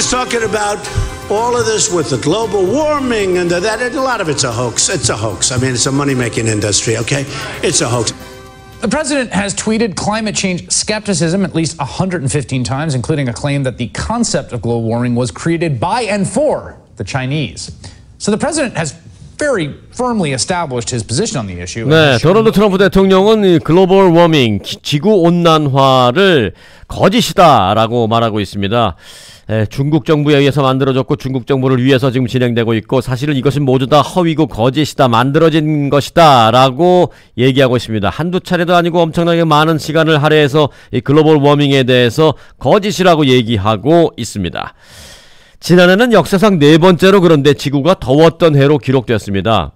is talking about all of this with the global warming and that. A lot of it's a hoax. It's a hoax. I mean, it's a money-making industry, okay? It's a hoax. The president has tweeted climate change skepticism at least 115 times, including a claim that the concept of global warming was created by and for the Chinese. So the president has very firmly established his position on the issue. 네, 도널드 트럼프 대통령은 이 글로벌 워밍, 지구 온난화를 거짓이다라고 말하고 있습니다. 중국 정부에 의해서 만들어졌고 중국 정부를 위해서 지금 진행되고 있고 사실은 이것은 모두 다 허위고 거짓이다, 만들어진 것이다 라고 얘기하고 있습니다. 한두 차례도 아니고 엄청나게 많은 시간을 할애해서 이 글로벌 워밍에 대해서 거짓이라고 얘기하고 있습니다. 지난해는 역사상 4번째로 그런데 지구가 더웠던 해로 기록되었습니다.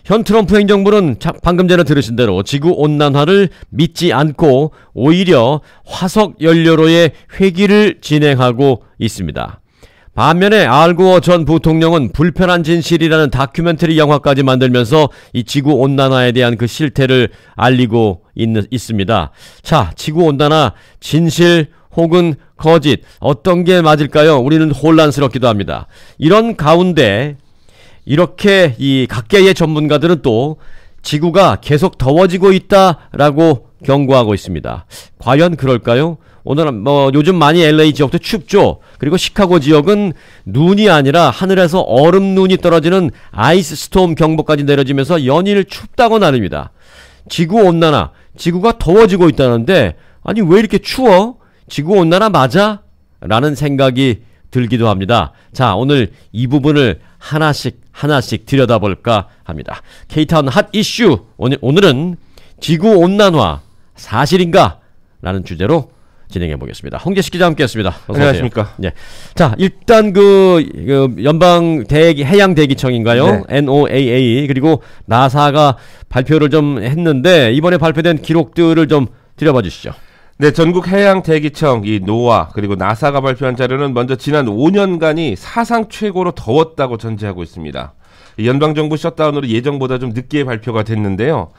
현 트럼프 행정부는 방금 전에 들으신 대로 지구온난화를 믿지 않고 오히려 화석연료로의 회귀를 진행하고 있습니다. 반면에 알고어 전 부통령은 불편한 진실이라는 다큐멘터리 영화까지 만들면서 이 지구온난화에 대한 그 실태를 알리고 있습니다. 자, 지구온난화 진실 혹은 거짓 어떤 게 맞을까요? 우리는 혼란스럽기도 합니다. 이런 가운데 이렇게 이 각계의 전문가들은 또 지구가 계속 더워지고 있다라고 경고하고 있습니다. 과연 그럴까요? 오늘은 요즘 많이 LA 지역도 춥죠. 그리고 시카고 지역은 눈이 아니라 하늘에서 얼음 눈이 떨어지는 아이스 스톰 경보까지 내려지면서 연일 춥다고 나릅니다. 지구 온난화, 지구가 더워지고 있다는데 아니 왜 이렇게 추워? 지구 온난화 맞아? 라는 생각이 들기도 합니다. 자, 오늘 이 부분을 하나씩 들여다볼까 합니다. K-타운 핫 이슈 오늘은 지구온난화 사실인가? 라는 주제로 진행해 보겠습니다. 홍재식 기자 함께했습니다. 안녕하십니까? 네. 자, 일단 연방 해양 대기청인가요? 네. NOAA 그리고 나사가 발표를 좀 했는데 이번에 발표된 기록들을 좀 들여봐 주시죠. 네, 전국 해양 대기청, 이 노아, 그리고 나사가 발표한 자료는 먼저 지난 5년간이 사상 최고로 더웠다고 전제하고 있습니다. 연방정부 셧다운으로 예정보다 좀 늦게 발표가 됐는데요.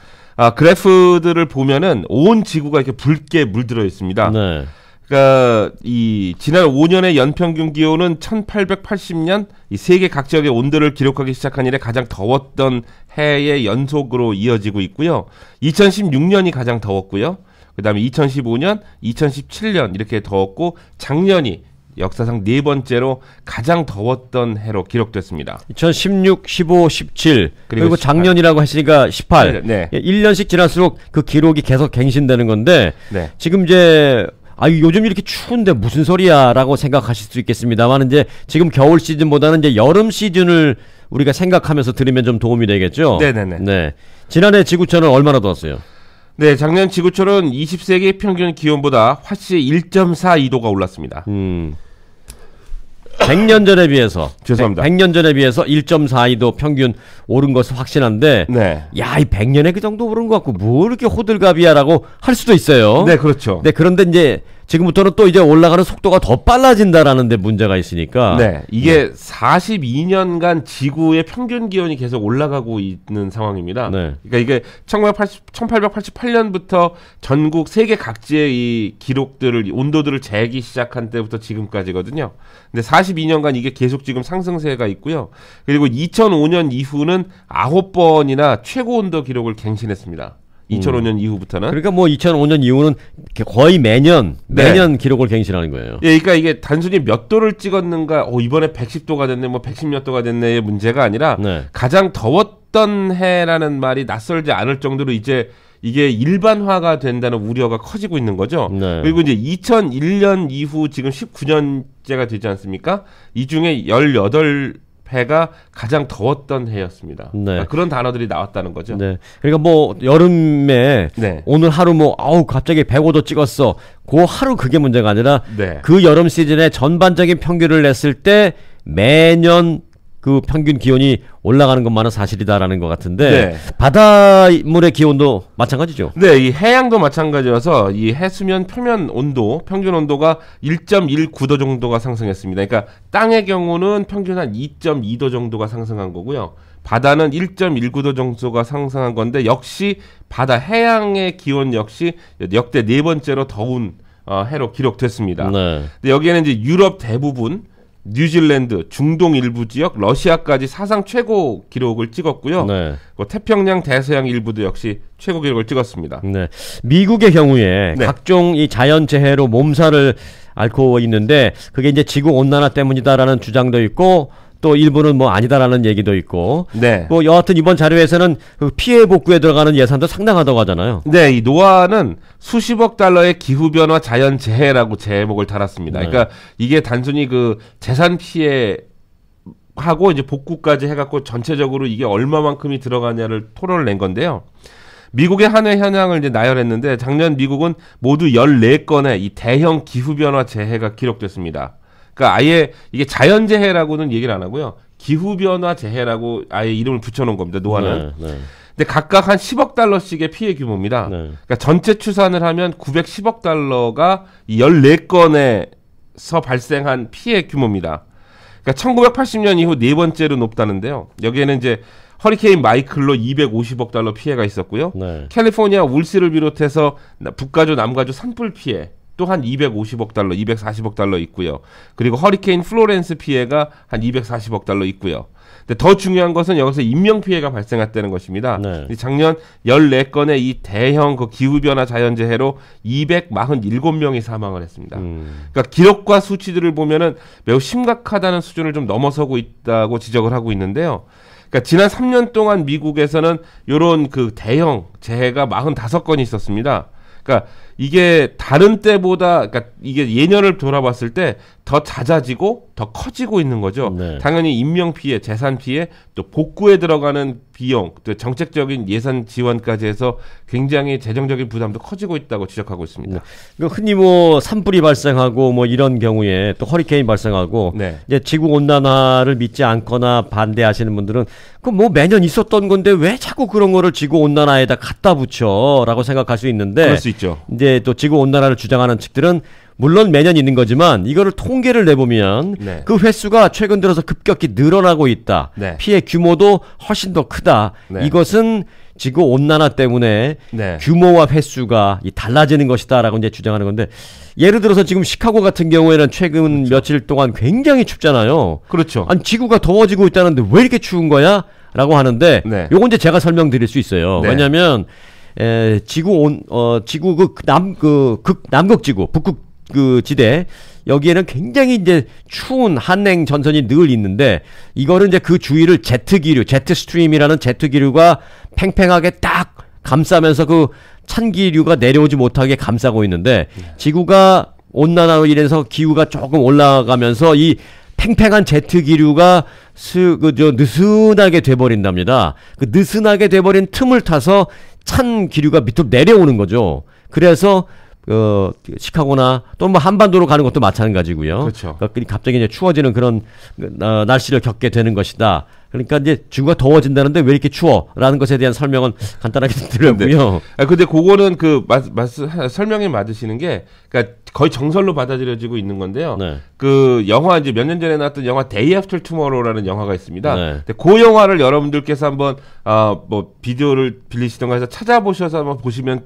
그래프들을 보면은 온 지구가 이렇게 붉게 물들어 있습니다. 네. 그러니까 이 지난 5년의 연평균 기온은 1880년 이 세계 각 지역의 온도를 기록하기 시작한 이래 가장 더웠던 해의 연속으로 이어지고 있고요. 2016년이 가장 더웠고요. 그 다음에 2015년, 2017년 이렇게 더웠고 작년이 역사상 4번째로 가장 더웠던 해로 기록됐습니다. 2016, 15, 17 그리고 작년이라고 했으니까 18. 네. 1년씩 지날수록 그 기록이 계속 갱신되는 건데 네. 지금 이제 요즘 이렇게 추운데 무슨 소리야 라고 생각하실 수 있겠습니다만 이제 지금 겨울 시즌보다는 이제 여름 시즌을 우리가 생각하면서 들으면 좀 도움이 되겠죠. 네네네. 네. 지난해 지구촌은 얼마나 더웠어요? 네, 작년 지구촌은 20세기 평균 기온보다 훨씬 1.42도가 올랐습니다. 100년 전에 비해서 죄송합니다. 100년 전에 비해서 1.42도 평균 오른 것은 확신한데 네. 야, 이 100년에 그 정도 오른 것 같고 뭐 이렇게 호들갑이야라고 할 수도 있어요. 네, 그렇죠. 네, 그런데 이제 지금부터는 또 이제 올라가는 속도가 더 빨라진다라는 데 문제가 있으니까. 네, 이게 42년간 지구의 평균 기온이 계속 올라가고 있는 상황입니다. 네. 그러니까 이게 1888년부터 전국 세계 각지의 이 기록들을 온도들을 재기 시작한 때부터 지금까지거든요. 근데 42년간 이게 계속 지금 상승세가 있고요. 그리고 2005년 이후는 9번이나 최고 온도 기록을 갱신했습니다. 2005년 이후부터는. 그러니까 뭐 2005년 이후는 거의 매년 기록을 갱신하는 거예요. 예, 그러니까 이게 단순히 몇 도를 찍었는가, 이번에 110도가 됐네, 뭐 110몇 도가 됐네의 문제가 아니라 네. 가장 더웠던 해라는 말이 낯설지 않을 정도로 이제 이게 일반화가 된다는 우려가 커지고 있는 거죠. 네. 그리고 이제 2001년 이후 지금 19년째가 되지 않습니까? 이 중에 18해가 가장 더웠던 해였습니다. 네. 그러니까 그런 단어들이 나왔다는 거죠. 네. 그러니까 뭐 여름에 네. 오늘 하루 갑자기 105도 찍었어. 그 하루 그게 문제가 아니라 네. 그 여름 시즌에 전반적인 평균을 냈을 때 매년 그 평균 기온이 올라가는 것만은 사실이다라는 것 같은데 네. 바닷물의 기온도 마찬가지죠. 네, 이 해양도 마찬가지여서 이 해수면 표면 온도, 평균 온도가 1.19도 정도가 상승했습니다. 그러니까 땅의 경우는 평균 한 2.2도 정도가 상승한 거고요. 바다는 1.19도 정도가 상승한 건데 역시 바다 해양의 기온 역시 역대 4번째로 더운 해로 기록됐습니다. 네. 근데 여기에는 이제 유럽 대부분, 뉴질랜드, 중동 일부 지역, 러시아까지 사상 최고 기록을 찍었고요. 네. 태평양, 대서양 일부도 역시 최고 기록을 찍었습니다. 네. 미국의 경우에 네. 각종 이 자연재해로 몸살을 앓고 있는데 그게 이제 지구 온난화 때문이다라는 주장도 있고 또 일부는 뭐 아니다라는 얘기도 있고. 네. 뭐 여하튼 이번 자료에서는 그 피해 복구에 들어가는 예산도 상당하다고 하잖아요. 네, 이 노아는 수십억 달러의 기후변화 자연재해라고 제목을 달았습니다. 네. 그러니까 이게 단순히 그 재산 피해 하고 이제 복구까지 해갖고 전체적으로 이게 얼마만큼이 들어가냐를 토론을 낸 건데요. 미국의 한 해 현황을 이제 나열했는데 작년 미국은 모두 14건의 이 대형 기후변화 재해가 기록됐습니다. 그러니까 아예 이게 자연재해라고는 얘기를 안 하고요. 기후변화 재해라고 아예 이름을 붙여놓은 겁니다. 노아는. 네, 네. 근데 각각 한 10억 달러씩의 피해 규모입니다. 네. 그러니까 전체 추산을 하면 910억 달러가 이 14건에서 발생한 피해 규모입니다. 그러니까 1980년 이후 네 번째로 높다는데요. 여기에는 이제 허리케인 마이클로 250억 달러 피해가 있었고요. 네. 캘리포니아 울시를 비롯해서 북가주, 남가주 산불 피해 또한 250억 달러, 240억 달러 있고요. 그리고 허리케인 플로렌스 피해가 한 240억 달러 있고요. 근데 더 중요한 것은 여기서 인명 피해가 발생했다는 것입니다. 네. 작년 14건의 이 대형 그 기후변화 자연재해로 247명이 사망을 했습니다. 그러니까 기록과 수치들을 보면은 매우 심각하다는 수준을 좀 넘어서고 있다고 지적을 하고 있는데요. 그러니까 지난 3년 동안 미국에서는 이런 그 대형 재해가 45건이 있었습니다. 그러니까 이게 다른 때보다, 그러니까 이게 예년을 돌아봤을 때 더 잦아지고 더 커지고 있는 거죠. 네. 당연히 인명 피해, 재산 피해, 또 복구에 들어가는 비용, 또 정책적인 예산 지원까지 해서 굉장히 재정적인 부담도 커지고 있다고 지적하고 있습니다. 네. 흔히 뭐 산불이 발생하고 뭐 이런 경우에 또 허리케인 발생하고 네. 이제 지구 온난화를 믿지 않거나 반대하시는 분들은 그 뭐 매년 있었던 건데 왜 자꾸 그런 거를 지구 온난화에다 갖다 붙여라고 생각할 수 있는데 그럴 수 있죠. 이제 또 지구 온난화를 주장하는 측들은 물론 매년 있는 거지만 이거를 통계를 내보면 네. 그 횟수가 최근 들어서 급격히 늘어나고 있다. 네. 피해 규모도 훨씬 더 크다. 네. 이것은 지구 온난화 때문에 네. 규모와 횟수가 달라지는 것이다라고 이제 주장하는 건데 예를 들어서 지금 시카고 같은 경우에는 최근 며칠 동안 굉장히 춥잖아요. 그렇죠. 아니 지구가 더워지고 있다는데 왜 이렇게 추운 거야? 라고 하는데 네. 요건 이제 제가 설명드릴 수 있어요. 네. 왜냐면 지구 남극지구 북극 그 지대 여기에는 굉장히 이제 추운 한냉 전선이 늘 있는데 이거는 이제 그 주위를 제트 스트림이라는 제트 기류가 팽팽하게 딱 감싸면서 그 찬 기류가 내려오지 못하게 감싸고 있는데 지구가 온난화로 인해서 기후가 조금 올라가면서 이 팽팽한 제트 기류가 느슨하게 돼버린답니다. 그 느슨하게 돼버린 틈을 타서 찬 기류가 밑으로 내려오는 거죠. 그래서 시카고나 또 뭐 한반도로 가는 것도 마찬가지고요. 그렇죠. 그러니까 갑자기 이제 추워지는 그런 날씨를 겪게 되는 것이다. 그러니까 이제 지구가 더워진다는데 왜 이렇게 추워?라는 것에 대한 설명은 간단하게 드렸고요. 근데 그거는 설명이 맞으시는 게, 그러니까 거의 정설로 받아들여지고 있는 건데요. 네. 그 영화 이제 몇 년 전에 나왔던 영화 Day After Tomorrow라는 영화가 있습니다. 네. 근데 그 영화를 여러분들께서 한번 뭐 비디오를 빌리시던가 해서 찾아보셔서 한번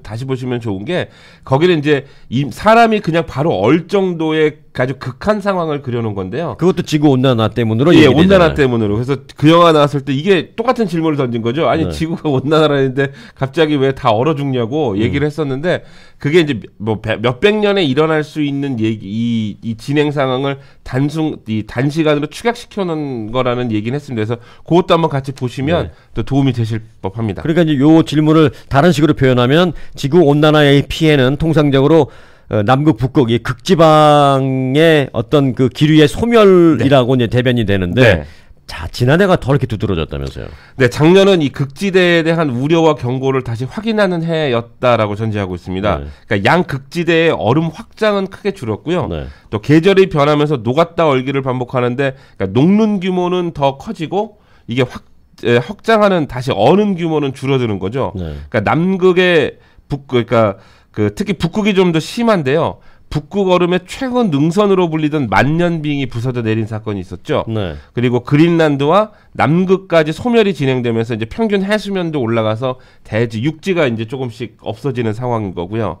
다시 보시면 좋은 게 거기는 이제 사람이 그냥 바로 얼 정도의 아주 극한 상황을 그려놓은 건데요. 그것도 지구 온난화 때문으로 예, 온난화 때문으로. 그래서 그 영화 나왔을 때 이게 똑같은 질문을 던진 거죠. 아니, 네. 지구가 온난화라는데 갑자기 왜 다 얼어 죽냐고 얘기를 했었는데 그게 이제 뭐 몇백 년에 일어날 수 있는 이 진행 상황을 단시간으로 축약시켜 놓은 거라는 얘기는 했습니다. 그래서 그것도 한번 같이 보시면 네. 또 도움이 되실 법합니다. 그러니까 이제 요 질문을 다른 식으로 표현하면 지구 온난화의 피해는 통상적으로 남극, 북극, 이 극지방의 어떤 그 기류의 소멸이라고 이제 대변이 되는데, 네. 자, 지난해가 더 이렇게 두드러졌다면서요. 네, 작년은 이 극지대에 대한 우려와 경고를 다시 확인하는 해였다라고 전제하고 있습니다. 네. 그러니까 양극지대의 얼음 확장은 크게 줄었고요. 네. 또 계절이 변하면서 녹았다 얼기를 반복하는데, 그러니까 녹는 규모는 더 커지고 이게 확장하는 다시 어는 규모는 줄어드는 거죠. 네. 그러니까 남극의 그러니까 특히 북극이 좀 더 심한데요. 북극 얼음의 최근 능선으로 불리던 만년빙이 부서져 내린 사건이 있었죠. 네. 그리고 그린란드와 남극까지 소멸이 진행되면서 이제 평균 해수면도 올라가서 육지가 이제 조금씩 없어지는 상황인 거고요.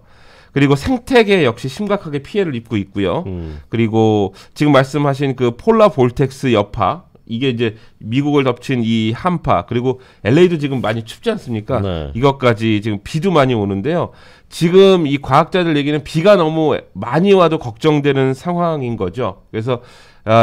그리고 생태계 역시 심각하게 피해를 입고 있고요. 그리고 지금 말씀하신 그 폴라 볼텍스 여파, 이게 이제 미국을 덮친 이 한파, 그리고 LA도 지금 많이 춥지 않습니까? 네. 이것까지 지금 비도 많이 오는데요. 지금 이 과학자들 얘기는 비가 너무 많이 와도 걱정되는 상황인 거죠. 그래서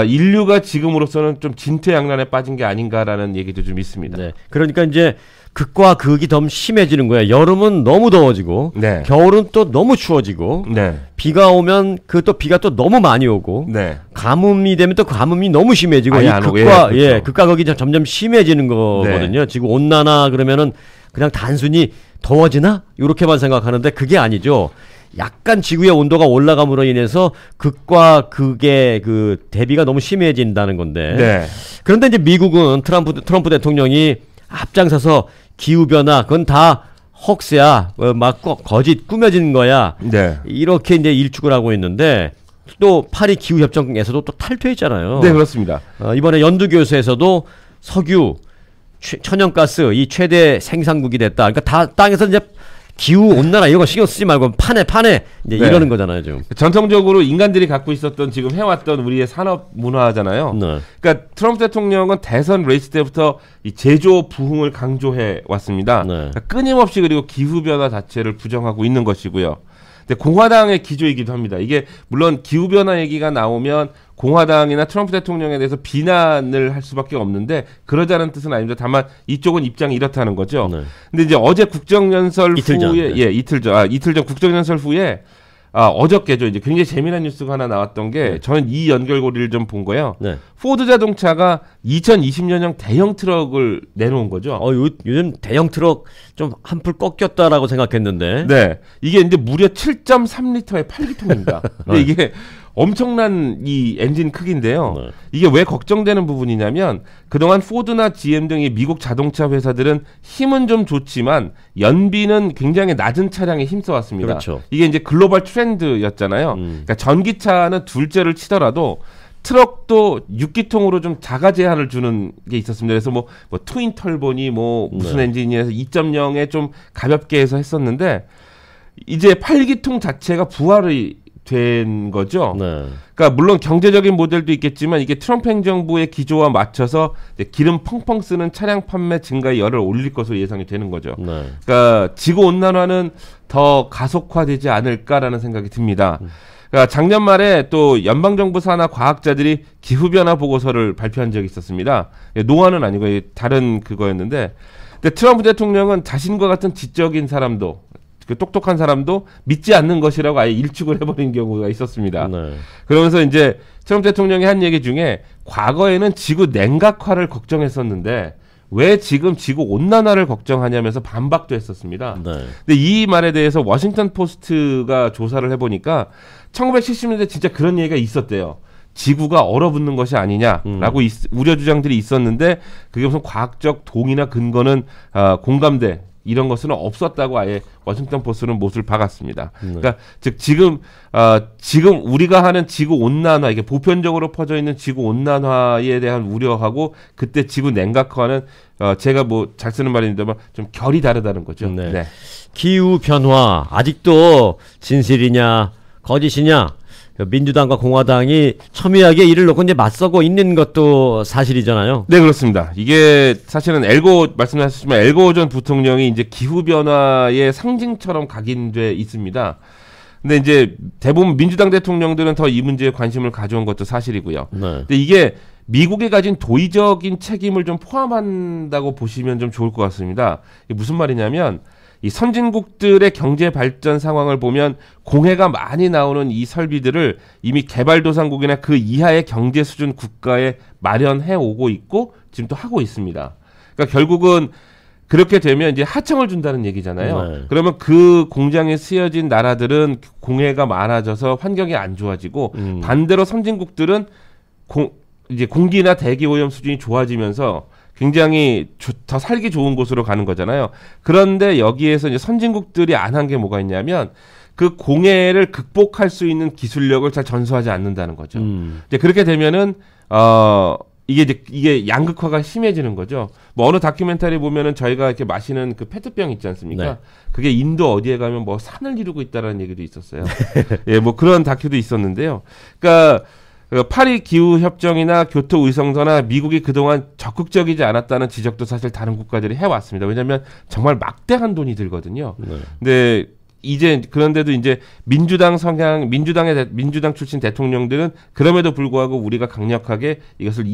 인류가 지금으로서는 좀 진퇴양난에 빠진 게 아닌가라는 얘기도 좀 있습니다. 네. 그러니까 이제 극과 극이 더 심해지는 거예요. 여름은 너무 더워지고, 네. 겨울은 또 너무 추워지고, 네. 비가 오면 비가 또 너무 많이 오고, 네. 가뭄이 되면 또 가뭄이 너무 심해지고, 아예 이 안 오고, 극과 그렇죠. 극과 극이 점점 심해지는 거거든요. 지구 온난화 그러면은 그냥 단순히 더워지나 이렇게만 생각하는데 그게 아니죠. 약간 지구의 온도가 올라감으로 인해서 극과 극의 그 대비가 너무 심해진다는 건데. 네. 그런데 이제 미국은 트럼프 대통령이 앞장서서 기후변화, 그건 다 헉스야, 막 거짓 꾸며진 거야. 네. 이렇게 이제 일축을 하고 있는데, 또 파리 기후협정에서도 또 탈퇴했잖아요. 네, 그렇습니다. 이번에 연두교수에서도 석유, 천연가스 이 최대 생산국이 됐다. 그러니까 다 땅에서 이제 기후 온난화 이런 거 신경 쓰지 말고 파내 이제 네. 이러는 거잖아요, 지금. 전통적으로 인간들이 갖고 있었던 지금 해왔던 우리의 산업 문화잖아요. 네. 그러니까 트럼프 대통령은 대선 레이스 때부터 이 제조 부흥을 강조해 왔습니다. 네. 그러니까 끊임없이 그리고 기후 변화 자체를 부정하고 있는 것이고요. 근데 공화당의 기조이기도 합니다. 이게 물론 기후 변화 얘기가 나오면 공화당이나 트럼프 대통령에 대해서 비난을 할 수밖에 없는데 그러자는 뜻은 아닙니다. 다만 이쪽은 입장이 이렇다는 거죠. 네. 근데 이제 어제 국정연설 이틀 전, 후에 네. 이틀 전 국정연설 후에 어저께죠. 이제 굉장히 재미난 뉴스가 하나 나왔던 게 저는 이 연결고리를 좀 본 거예요. 네. 포드 자동차가 2020년형 대형 트럭을 내놓은 거죠. 요즘 대형 트럭 좀 한풀 꺾였다라고 생각했는데. 네. 이게 이제 무려 7.3리터의 8기통입니다. 근데 이게 엄청난 이 엔진 크기인데요. 네. 이게 왜 걱정되는 부분이냐면 그동안 포드나 GM 등의 미국 자동차 회사들은 힘은 좀 좋지만 연비는 굉장히 낮은 차량에 힘써왔습니다. 그렇죠. 이게 이제 글로벌 트렌드였잖아요. 그러니까 전기차는 둘째를 치더라도 트럭도 6기통으로 좀 자가 제한을 주는 게 있었습니다. 그래서 뭐 트윈 털보니 무슨 네. 엔진이라서 2.0에 좀 가볍게 해서 했었는데 이제 8기통 자체가 부활이 된 거죠. 네. 그러니까 물론 경제적인 모델도 있겠지만 이게 트럼프 행정부의 기조와 맞춰서 이제 기름 펑펑 쓰는 차량 판매 증가에 열을 올릴 것으로 예상이 되는 거죠. 네. 그러니까 지구 온난화는 더 가속화되지 않을까라는 생각이 듭니다. 그러니까 작년 말에 또 연방정부 산하 과학자들이 기후변화 보고서를 발표한 적이 있었습니다. 노화는 아니고 다른 그거였는데, 근데 트럼프 대통령은 자신과 같은 지적인 사람도, 그 똑똑한 사람도 믿지 않는 것이라고 아예 일축을 해버린 경우가 있었습니다. 네. 그러면서 이제 트럼프 대통령이 한 얘기 중에 과거에는 지구 냉각화를 걱정했었는데 왜 지금 지구 온난화를 걱정하냐면서 반박도 했었습니다. 네. 근데 이 말에 대해서 워싱턴 포스트가 조사를 해보니까 1970년대 진짜 그런 얘기가 있었대요. 지구가 얼어붙는 것이 아니냐라고 우려 주장들이 있었는데 그게 무슨 과학적 동의나 근거는 공감대 이런 것은 없었다고 아예 워싱턴 포스트는 못을 박았습니다. 그러니까 즉 지금 우리가 하는 지구 온난화, 이게 보편적으로 퍼져 있는 지구 온난화에 대한 우려하고 그때 지구 냉각화는 제가 잘 쓰는 말입니다만 좀 결이 다르다는 거죠. 네. 네. 기후 변화 아직도 진실이냐 거짓이냐 민주당과 공화당이 첨예하게 이를 놓고 이제 맞서고 있는 것도 사실이잖아요. 네, 그렇습니다. 이게 사실은 말씀하셨지만 엘고 전 부통령이 이제 기후 변화의 상징처럼 각인돼 있습니다. 근데 이제 대부분 민주당 대통령들은 더 이 문제에 관심을 가져온 것도 사실이고요. 네. 근데 이게 미국이 가진 도의적인 책임을 좀 포함한다고 보시면 좀 좋을 것 같습니다. 이게 무슨 말이냐면 이 선진국들의 경제 발전 상황을 보면 공해가 많이 나오는 이 설비들을 이미 개발도상국이나 그 이하의 경제 수준 국가에 마련해 오고 있고 지금 또 하고 있습니다. 그러니까 결국은 그렇게 되면 이제 하청을 준다는 얘기잖아요. 네. 그러면 그 공장에 쓰여진 나라들은 공해가 많아져서 환경이 안 좋아지고 반대로 선진국들은 이제 공기나 대기 오염 수준이 좋아지면서 굉장히 더 살기 좋은 곳으로 가는 거잖아요. 그런데 여기에서 이제 선진국들이 안 한 게 뭐가 있냐면 그 공해를 극복할 수 있는 기술력을 잘 전수하지 않는다는 거죠. 이제 그렇게 되면은 이게 양극화가 심해지는 거죠. 뭐 어느 다큐멘터리 보면은 저희가 이렇게 마시는 그 페트병 있지 않습니까? 네. 그게 인도 어디에 가면 뭐 산을 이루고 있다라는 얘기도 있었어요. 예, 뭐 그런 다큐도 있었는데요. 그러니까 파리 기후 협정이나 교토 의성서나 미국이 그동안 적극적이지 않았다는 지적도 사실 다른 국가들이 해왔습니다. 왜냐하면 정말 막대한 돈이 들거든요. 네. 근데 그런데도 이제 민주당 출신 대통령들은 그럼에도 불구하고 우리가 강력하게 이것을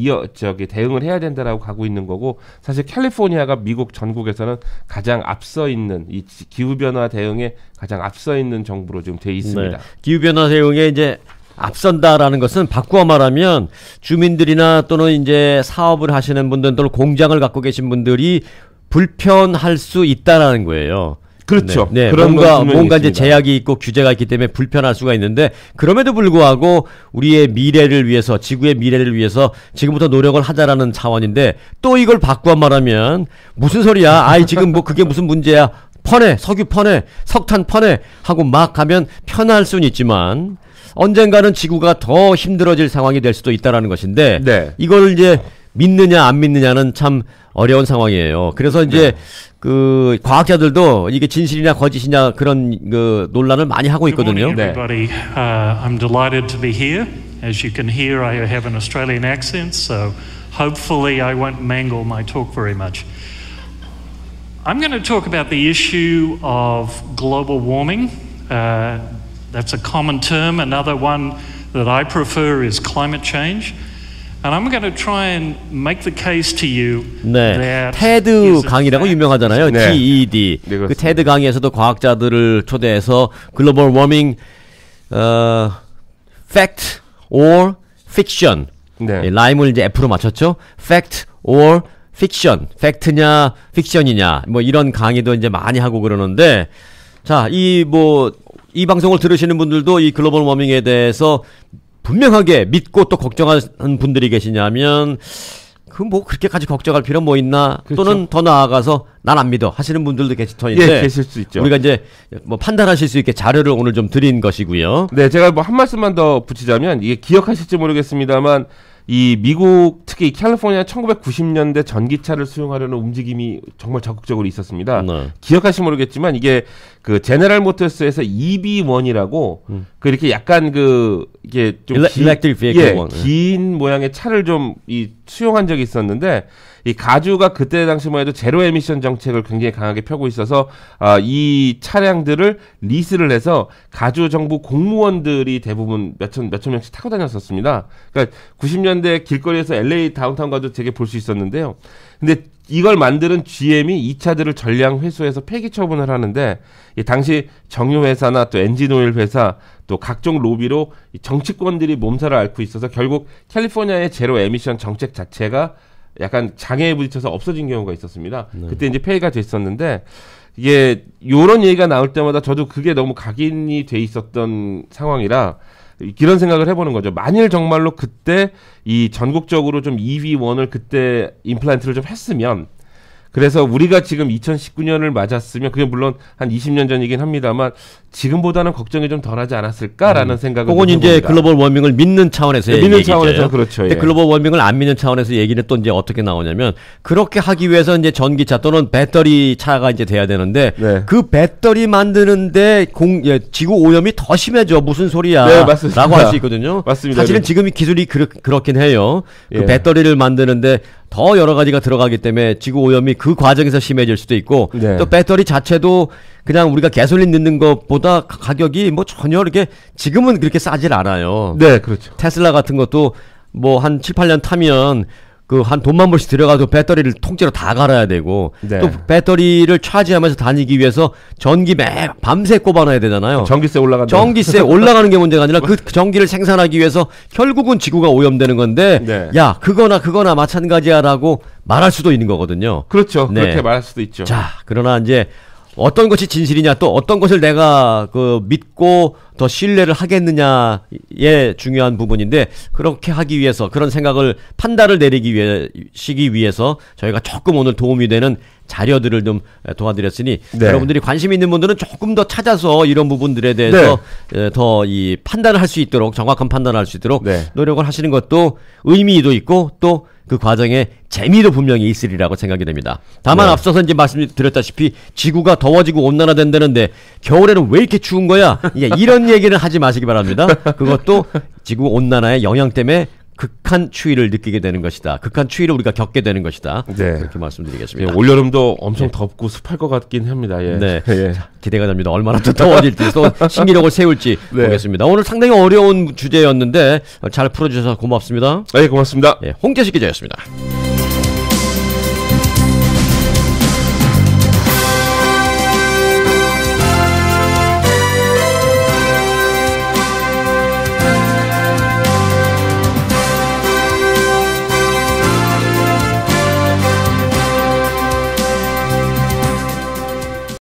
대응을 해야 된다라고 가고 있는 거고, 사실 캘리포니아가 미국 전국에서는 가장 앞서 있는 이 기후 변화 대응에 가장 앞서 있는 정부로 지금 돼 있습니다. 네. 기후 변화 대응에 이제 앞선다라는 것은 바꾸어 말하면 주민들이나 또는 이제 사업을 하시는 분들 또는 공장을 갖고 계신 분들이 불편할 수 있다라는 거예요. 그렇죠. 네, 그런 뭔가 이제 제약이 있고 규제가 있기 때문에 불편할 수가 있는데, 그럼에도 불구하고 우리의 미래를 위해서, 지구의 미래를 위해서 지금부터 노력을 하자라는 차원인데, 또 이걸 바꾸어 말하면 무슨 소리야? 아이 지금 뭐 그게 무슨 문제야? 퍼내, 석유 퍼내, 석탄 퍼내 하고 막 가면 편할 수는 있지만 언젠가는 지구가 더 힘들어질 상황이 될 수도 있다라는 것인데, 네. 이걸 이제 믿느냐 안 믿느냐는 참 어려운 상황이에요. 그래서 이제 그 과학자들도 이게 진실이냐 거짓이냐 그런 그 논란을 많이 하고 있거든요. Good morning, everybody. I'm delighted to be here. As you can hear, I have an Australian accent, so hopefully I won't mangle my talk very much. I'm going to talk about the issue of global warming. That's a common term. Another one that I prefer is climate change. And I'm going to try and make the case to you 네, that 테드 강의라고 유명하잖아요. 네. TED. 네, 그 테드 강의에서도 과학자들을 초대해서 글로벌 워밍 fact or fiction. 네. 라임을 이제 F로 맞췄죠. fact or fiction. 팩트냐 픽션이냐 뭐 이런 강의도 이제 많이 하고 그러는데, 자, 이 방송을 들으시는 분들도 이 글로벌 워밍에 대해서 분명하게 믿고 또 걱정하는 분들이 계시냐면, 그 뭐 그렇게까지 걱정할 필요 뭐 있나? 그렇죠. 또는 더 나아가서 난 안 믿어 하시는 분들도 계실 터인데, 예, 계실 수 있죠. 우리가 이제 뭐 판단하실 수 있게 자료를 오늘 좀 드린 것이고요. 네, 제가 뭐 한 말씀만 더 붙이자면, 이게 기억하실지 모르겠습니다만 이 미국 특히 캘리포니아 1990년대 전기차를 수용하려는 움직임이 정말 적극적으로 있었습니다. 네. 기억하실지 모르겠지만 이게 그 제너럴 모터스에서 EB1이라고 그 이렇게 약간 그 이게 좀 Electric Vehicle one. 긴 모양의 차를 좀 수용한 적이 있었는데, 이 가주가 그때 당시만 해도 제로 에미션 정책을 굉장히 강하게 펴고 있어서 이 차량들을 리스를 해서 가주 정부 공무원들이 대부분 몇천 명씩 타고 다녔었습니다. 그러니까 90년대 길거리에서 LA 다운타운 가도 되게 볼 수 있었는데요. 근데 이걸 만드는 GM이 이 차들을 전량 회수해서 폐기 처분을 하는데, 이 당시 정유회사나 또 엔진오일 회사 또 각종 로비로 이 정치권들이 몸살을 앓고 있어서 결국 캘리포니아의 제로 에미션 정책 자체가 약간 장애에 부딪혀서 없어진 경우가 있었습니다. 네. 그때 이제 폐기가 됐었는데, 이게 요런 얘기가 나올 때마다 저도 그게 너무 각인이 돼 있었던 상황이라 이런 생각을 해보는 거죠. 만일 정말로 그때 이 전국적으로 좀 EV1을 그때 임플란트를 좀 했으면, 그래서 우리가 지금 2019년을 맞았으면, 그게 물론 한 20년 전이긴 합니다만 지금보다는 걱정이 좀 덜하지 않았을까라는 생각을 그건 이제 해봅니다. 글로벌 워밍을 믿는 차원에서 네, 믿는 얘기죠. 차원에서 그렇죠. 근데 예. 글로벌 워밍을 안 믿는 차원에서 얘기는 또 이제 어떻게 나오냐면, 그렇게 하기 위해서 이제 전기차 또는 배터리 차가 이제 돼야 되는데, 네. 그 배터리 만드는데 지구 오염이 더 심해져. 무슨 소리야? 네, 맞습니다. 라고 할 수 있거든요. 맞습니다. 사실은 네. 지금 이 기술이 그렇긴 해요. 그 예. 배터리를 만드는데 더 여러 가지가 들어가기 때문에 지구 오염이 그 과정에서 심해질 수도 있고, 네. 또 배터리 자체도 그냥 우리가 가솔린 넣는 것보다 가격이 뭐 전혀 이렇게 지금은 그렇게 싸질 않아요. 네, 그렇죠. 테슬라 같은 것도 뭐 한 7, 8년 타면 그 한 돈만 벌씩 들여가도 배터리를 통째로 다 갈아야 되고, 네. 또 배터리를 차지하면서 다니기 위해서 전기 밤새 꼽아놔야 되잖아요. 전기세 올라간다. 전기세 올라가는 게 문제가 아니라 그 전기를 생산하기 위해서 결국은 지구가 오염되는 건데, 네. 야 그거나 마찬가지야라고 말할 수도 있는 거거든요. 그렇죠. 네. 그렇게 말할 수도 있죠. 자, 그러나 이제 어떤 것이 진실이냐, 또 어떤 것을 내가 그 믿고 더 신뢰를 하겠느냐의 중요한 부분인데, 그렇게 하기 위해서, 그런 생각을 판단을 내리기 위해서 저희가 조금 오늘 도움이 되는 자료들을 좀 도와드렸으니, 네. 여러분들이 관심 있는 분들은 조금 더 찾아서 이런 부분들에 대해서 더 이 판단을 할 수 있도록, 정확한 판단을 할 수 있도록 네. 노력을 하시는 것도 의미도 있고, 또 그 과정에 재미도 분명히 있으리라고 생각이 됩니다. 다만 네. 앞서서 이제 말씀드렸다시피 지구가 더워지고 온난화된다는데 겨울에는 왜 이렇게 추운 거야? 이런 얘기는 하지 마시기 바랍니다. 그것도 지구 온난화의 영향 때문에 극한 추위를 느끼게 되는 것이다. 극한 추위를 우리가 겪게 되는 것이다. 네. 그렇게 말씀드리겠습니다. 예, 올여름도 엄청 덥고 습할 것 같긴 합니다. 예. 네. 예. 자, 기대가 됩니다. 얼마나 더 더워질지 또 신기록을 세울지 네. 보겠습니다. 오늘 상당히 어려운 주제였는데 잘 풀어주셔서 고맙습니다. 네, 고맙습니다. 예, 홍재식 기자였습니다.